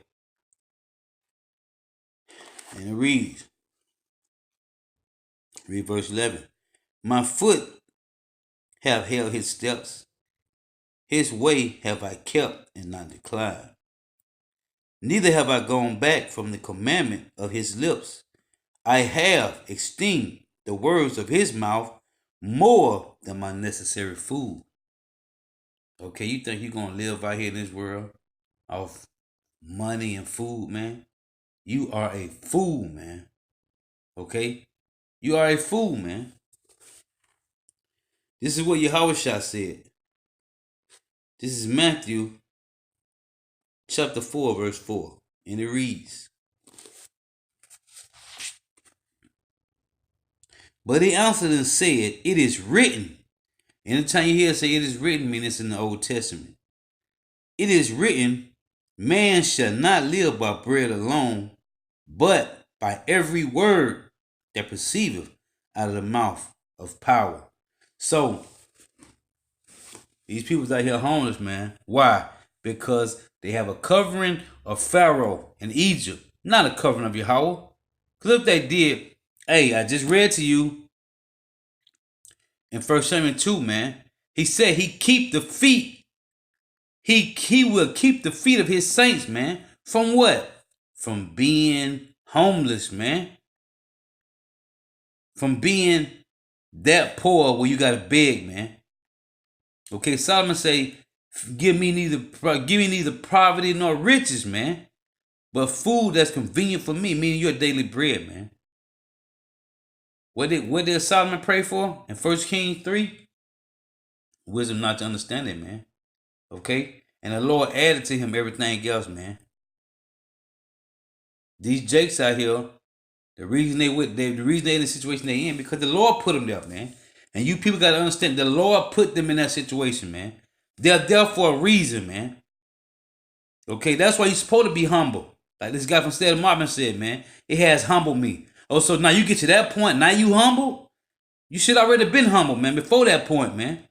And it reads, read verse 11. My foot have held his steps. His way have I kept and not declined. Neither have I gone back from the commandment of his lips. I have esteemed the words of his mouth more than my necessary food. Okay, you think you're going to live out here in this world off money and food, man? You are a fool, man. Okay? You are a fool, man. This is what Yahushua said. This is Matthew chapter 4, verse 4. And it reads, but he answered and said, it is written. Anytime you hear it say it is written, mean it's in the Old Testament. It is written, man shall not live by bread alone, but by every word that proceedeth out of the mouth of power. So, these people's out here homeless, man. Why? Because they have a covering of Pharaoh in Egypt, not a covering of Yahweh. Because if they did, hey, I just read to you in 1 Samuel 2, man. He said he keep the feet. He will keep the feet of his saints, man. From what? From being homeless, man. From being that poor where you gotta beg, man. Okay, Solomon say, give me neither poverty nor riches, man, but food that's convenient for me, meaning your daily bread, man. What did Solomon pray for in 1 Kings 3? Wisdom not to understand it, man. Okay? And the Lord added to him everything else, man. These jakes out here, the reason they in the situation they in, because the Lord put them there, man. And you people got to understand, the Lord put them in that situation, man. They're there for a reason, man. Okay, that's why you're supposed to be humble. Like this guy from State of Marvin said, man, it has humbled me. Oh, so now you get to that point, now you humble? You should already been humble, man, before that point, man.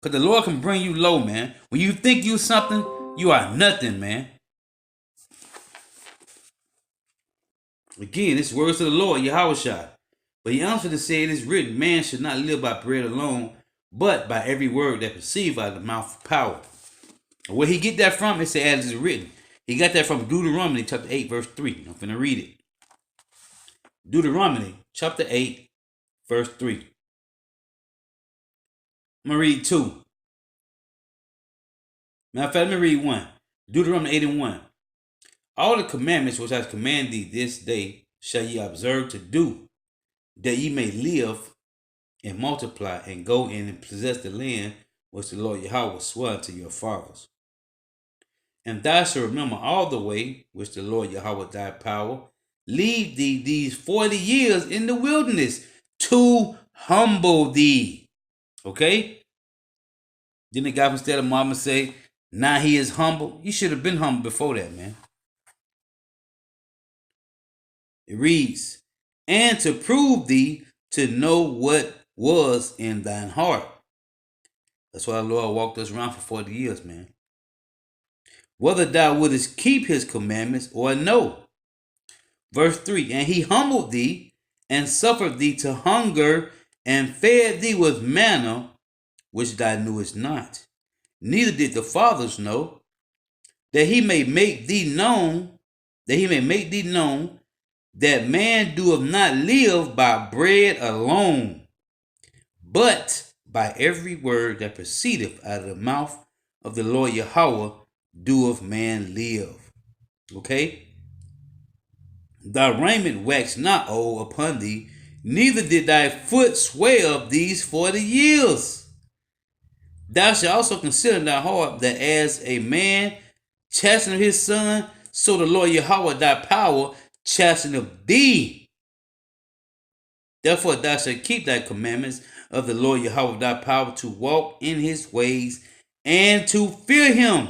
Because the Lord can bring you low, man. When you think you something, you are nothing, man. Again, it's words of the Lord, Yahushua. But he answered and said, it is written, man should not live by bread alone, but by every word that proceeds out of the mouth of power. And where he get that from, it said, as it is written. He got that from Deuteronomy chapter 8, verse 3. I'm finna read it. Deuteronomy chapter 8, verse 3. I'm going to read 2. Matter of fact, let me read 1. Deuteronomy 8 and 1. All the commandments which I command thee this day shall ye observe to do, that ye may live and multiply and go in and possess the land which the Lord Yahweh swore unto your fathers. And thou shalt remember all the way which the Lord Yahweh thy power lead thee these 40 years in the wilderness to humble thee. Okay? Then the guy from State of Mama say, now he is humble. You should have been humble before that, man. It reads, and to prove thee to know what was in thine heart. That's why the Lord walked us around for 40 years, man. Whether thou wouldest keep his commandments or no. Verse 3, and he humbled thee and suffered thee to hunger and fed thee with manna which thou knewest not. Neither did the fathers know, that he may make thee known, that man doeth not live by bread alone, but by every word that proceedeth out of the mouth of the Lord Yahweh doeth man live. Okay? Thy raiment waxed not old upon thee, neither did thy foot swell these 40 years. Thou shalt also consider in thy heart that as a man chasteneth his son, so the Lord Yahweh thy power chasteneth thee. Therefore thou shalt keep thy commandments of the Lord Yahweh thy power to walk in his ways and to fear him.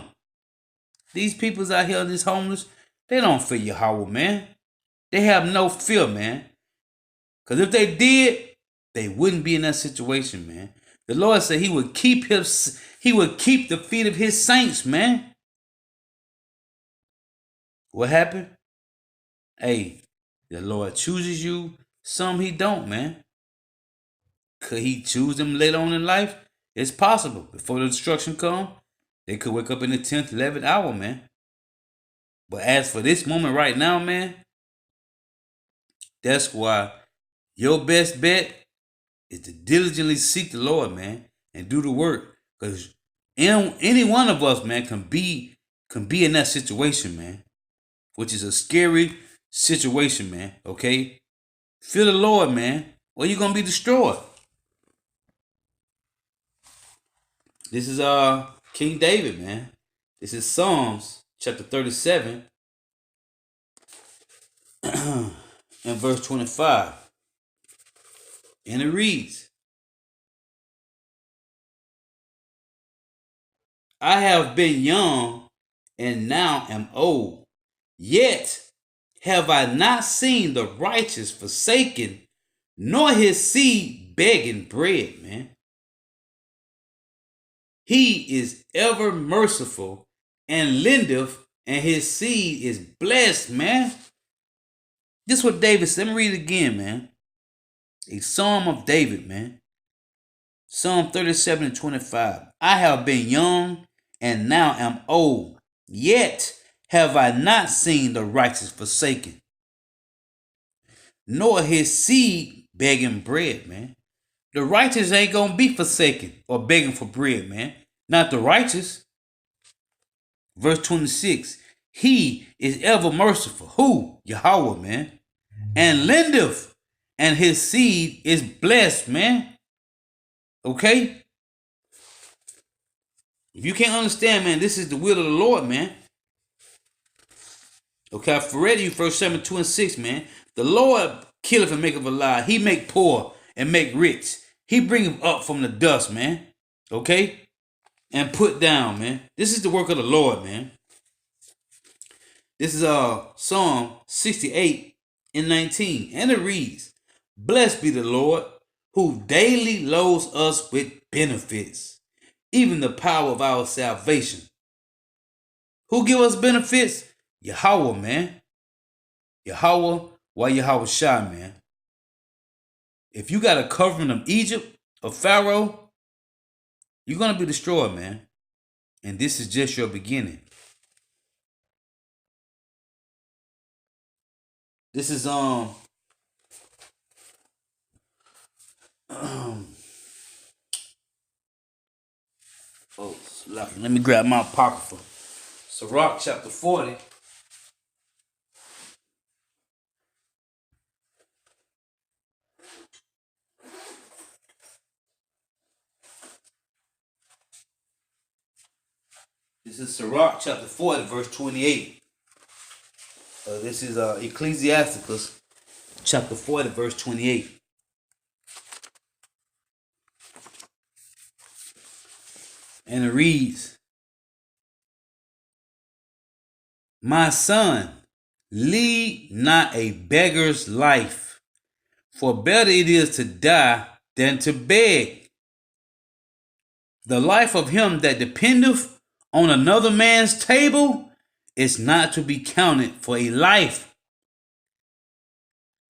These peoples out here, these homeless, they don't fear Yahweh, man. They have no fear, man. Because if they did, they wouldn't be in that situation, man. The Lord said he would keep the feet of his saints, man. What happened? Hey, the Lord chooses you, some he don't, man. Could he choose them later on in life? It's possible. Before the destruction come, they could wake up in the 10th, 11th hour, man. But as for this moment right now, man, that's why your best bet is to diligently seek the Lord, man, and do the work. Because any one of us, man, can be in that situation, man, which is a scary situation, man, okay? Fear the Lord, man, or you're gonna be destroyed. This is King David, man. This is Psalms chapter 37 and verse 25. And it reads, I have been young and now am old, yet have I not seen the righteous forsaken, nor his seed begging bread, man. He is ever merciful and lendeth, and his seed is blessed, man. This is what David said. Let me read it again, man. A Psalm of David, man. Psalm 37 and 25. I have been young and now am old, yet have I not seen the righteous forsaken, nor his seed begging bread, man. The righteous ain't gonna be forsaken or begging for bread, man. Not the righteous. Verse 26. He is ever merciful. Who? Yahweh, man. And lendeth, and his seed is blessed, man. Okay? If you can't understand, man, this is the will of the Lord, man. Okay, I've read you 1 Samuel 2 and 6, man. The Lord killeth and maketh alive. He make poor and make rich. He bringeth up from the dust, man. Okay? And put down, man. This is the work of the Lord, man. This is Psalm 68 and 19. And it reads, Blessed be the Lord, who daily loads us with benefits, even the power of our salvation. Who give us benefits? Yahweh, man. Yahweh, why Yahweh Shai, man. If you got a covering of Egypt, of Pharaoh, you're going to be destroyed, man. And this is just your beginning. This is oh, let me grab my apocrypha. Sirach chapter 40. This is Sirach chapter 40, verse 28. This is Ecclesiasticus chapter 40, verse 28. And it reads, My son, lead not a beggar's life, for better it is to die than to beg. The life of him that dependeth on another man's table is not to be counted for a life.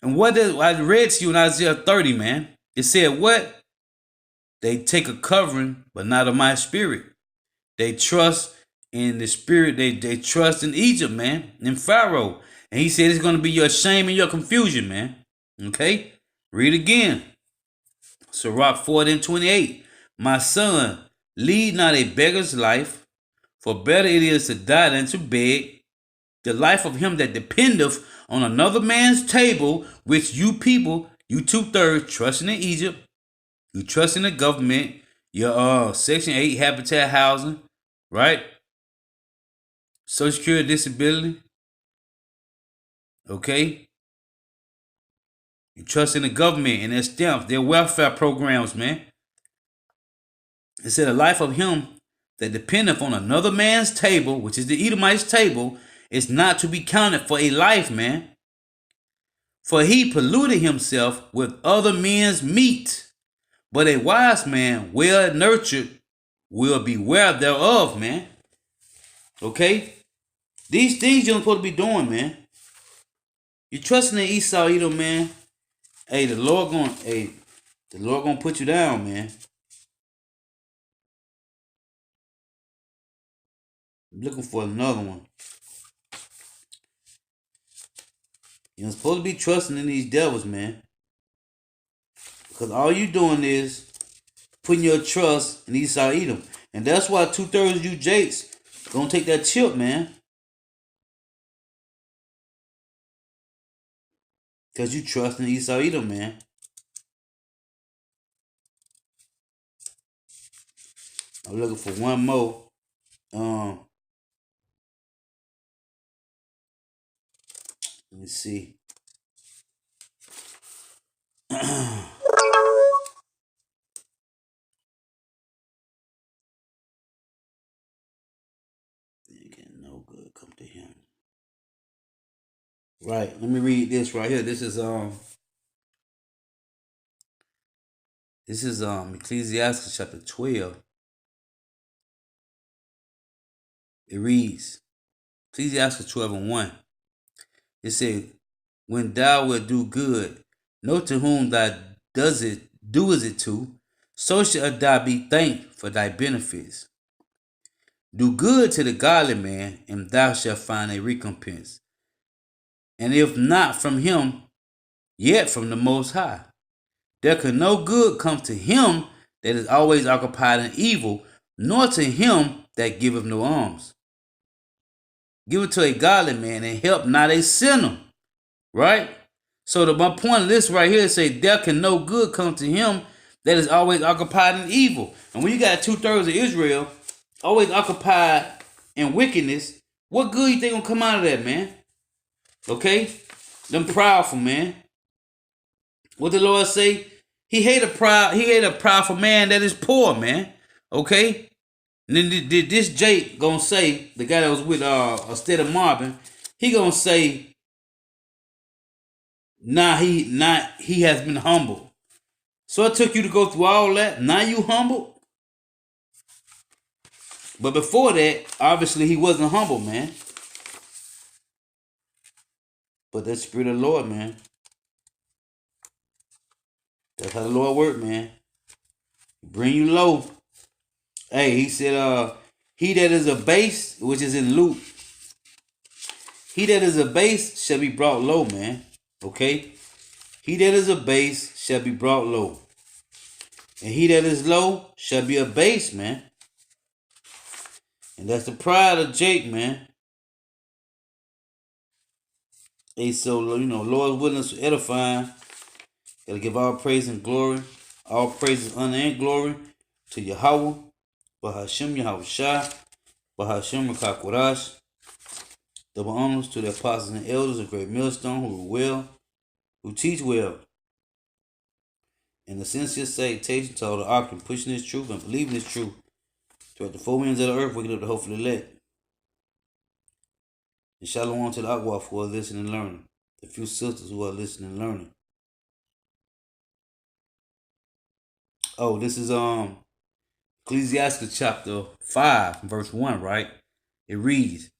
And what I read to you in Isaiah 30, man, it said what? They take a covering, but not of my spirit. They trust in the spirit. They trust in Egypt, man, in Pharaoh. And he said it's going to be your shame and your confusion, man. Okay? Read again. Sirach 40 and 28. My son, lead not a beggar's life, for better it is to die than to beg. The life of him that dependeth on another man's table, which you people, you 2/3, trusting in Egypt. You trust in the government, your Section 8 habitat housing, right? Social Security, disability. Okay? You trust in the government and their stamps, their welfare programs, man. It said the life of him that dependeth on another man's table, which is the Edomite's table, is not to be counted for a life, man. For he polluted himself with other men's meat. But a wise man, well nurtured, will beware thereof, man. Okay? These things you're supposed to be doing, man. You're trusting in Esau, Edom, man. Hey, the Lord gonna put you down, man. I'm looking for another one. You're supposed to be trusting in these devils, man. Because all you doing is putting your trust in Esau Edom. And that's why 2/3 of you Jakes gonna take that chip, man. Because you trust in Esau Edom, man. I'm looking for one more. Let me see. No good come to him. Right. Let me read this right here. This is Ecclesiastes chapter 12. It reads, Ecclesiastes 12:1. It says, when thou wilt do good, know to whom thou doest it to, so shall thou be thanked for thy benefits. Do good to the godly man, and thou shalt find a recompense. And if not from him, yet from the Most High. There can no good come to him that is always occupied in evil, nor to him that giveth no alms. Give it to a godly man, and help not a sinner. Right? So my point of this right here is say there can no good come to him that is always occupied in evil. And when you got 2/3 of Israel always occupied in wickedness, what good you think gonna come out of that, man? Okay? Them proudful, man. What the Lord say? He hate a proudful man that is poor, man. Okay? And then this Jake gonna say, the guy that was with Steady Marvin, he gonna say, he has been humble. So it took you to go through all that. Now you humble. But before that, obviously he wasn't humble, man. But that's the Spirit of the Lord, man. That's how the Lord work, man. Bring you low. Hey, he said, he that is a base, which is in Luke, he that is a base shall be brought low, man. Okay? He that is a base shall be brought low. And he that is low shall be abased, man. And that's the pride of Jake, man. Hey, so, Lord's willingness to edifying. Gotta give all praise and glory, all praises, honor, and glory to Yahweh, Bahashem Yahweh Shai, Bahashem Rakakwarash. Double honors to the apostles and elders of Great Millstone who rule well, who teach well. And the sincere salutation to all the doctrine, pushing this truth and believing this truth throughout the four winds of the earth, waking up the hopefully elect. And shalom to the Akwaf who are listening and learning, the few sisters who are listening and learning. Oh, this is Ecclesiastes chapter 5, verse 1, right? It reads,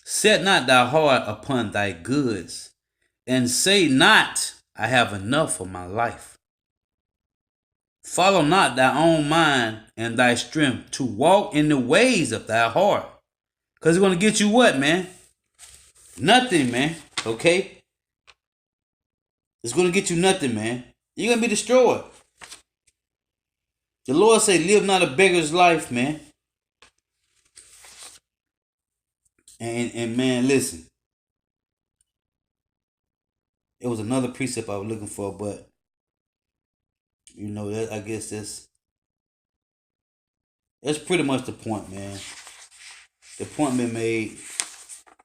set not thy heart upon thy goods, and say not, I have enough for my life. Follow not thy own mind and thy strength to walk in the ways of thy heart. Because it's going to get you what, man? Nothing, man. Okay? It's going to get you nothing, man. You're going to be destroyed. The Lord say, live not a beggar's life, man. And man, listen. It was another precept I was looking for, but that I guess that's pretty much the point, man. The point been made.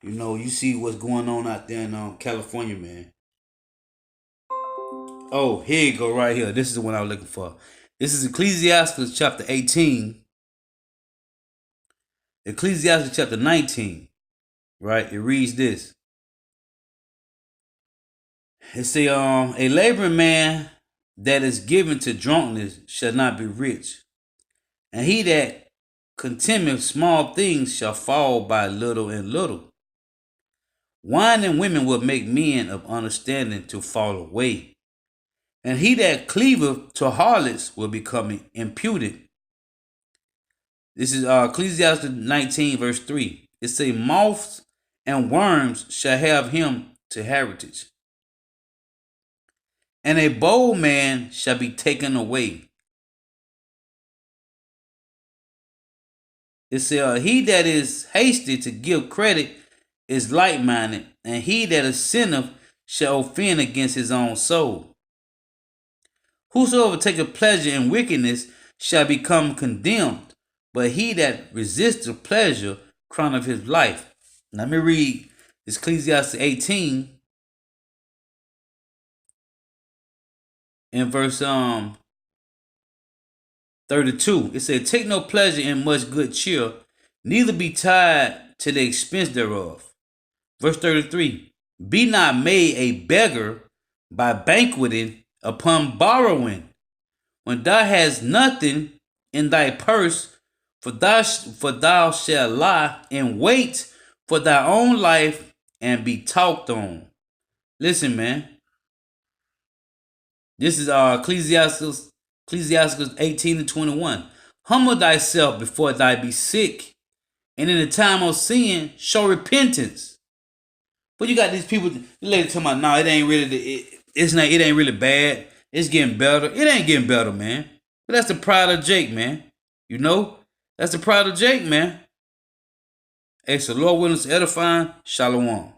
You see what's going on out there in California, man. Oh, here you go, right here. This is the one I was looking for. This is Ecclesiastes chapter 18. Ecclesiastes chapter 19. Right? It reads this. It say, a laboring man that is given to drunkenness shall not be rich. And he that contemneth small things shall fall by little and little. Wine and women will make men of understanding to fall away. And he that cleaveth to harlots will become imputed. This is Ecclesiastes 19, verse 3. It say, moths and worms shall have him to heritage. And a bold man shall be taken away. It says, he that is hasty to give credit is light-minded, and he that is sinneth shall offend against his own soul. Whosoever taketh pleasure in wickedness shall become condemned, but he that resists the pleasure crowneth his life. Let me read Ecclesiastes 18 in verse 32. It said, take no pleasure in much good cheer, neither be tied to the expense thereof. Verse 33. Be not made a beggar by banqueting upon borrowing, when thou hast nothing in thy purse, for thou shalt lie in wait for thy own life and be talked on. Listen, man. This is Ecclesiastes 18:21. Humble thyself before thou be sick, and in the time of sin show repentance. But you got these people, the lady talking about, no, it ain't really bad. It's getting better. It ain't getting better, man. But that's the pride of Jake, man. You know? That's the pride of Jake, man. Hey, so Lord willing, edifying. Shalom.